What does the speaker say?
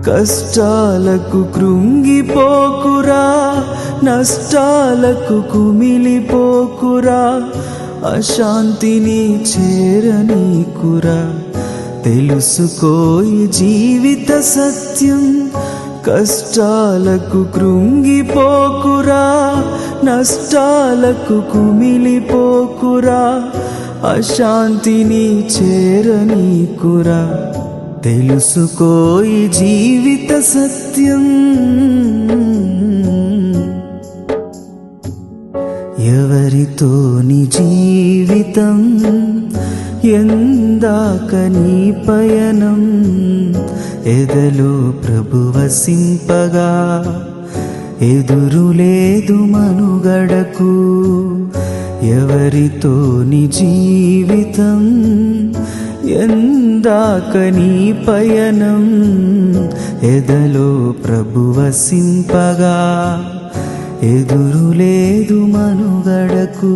కష్టాలకు కృంగిపోకురా, నష్టాలకు కుమిలిపోకురా, అశాంతిని చేరనీకురా. తెలుసుకో ఈ జీవిత సత్యం, కష్టాలకు కృంగిపోకురా, నష్టాలకు కుమిలిపోకురా, అశాంతిని చేరనీకురా. తెలుసుకో ఈ జీవిత సత్యం. ఎవరితో నీ జీవితం, ఎందాక నీ పయనం, ఎదలో ప్రభు వసింపగా ఎదురులేదు మనుగడకు. ఎవరితో నీ జీవితం, ఎందాక నీ పయనం, ఎదలో ప్రభు వసింపగా ఎదురులేదు మనుగడకు.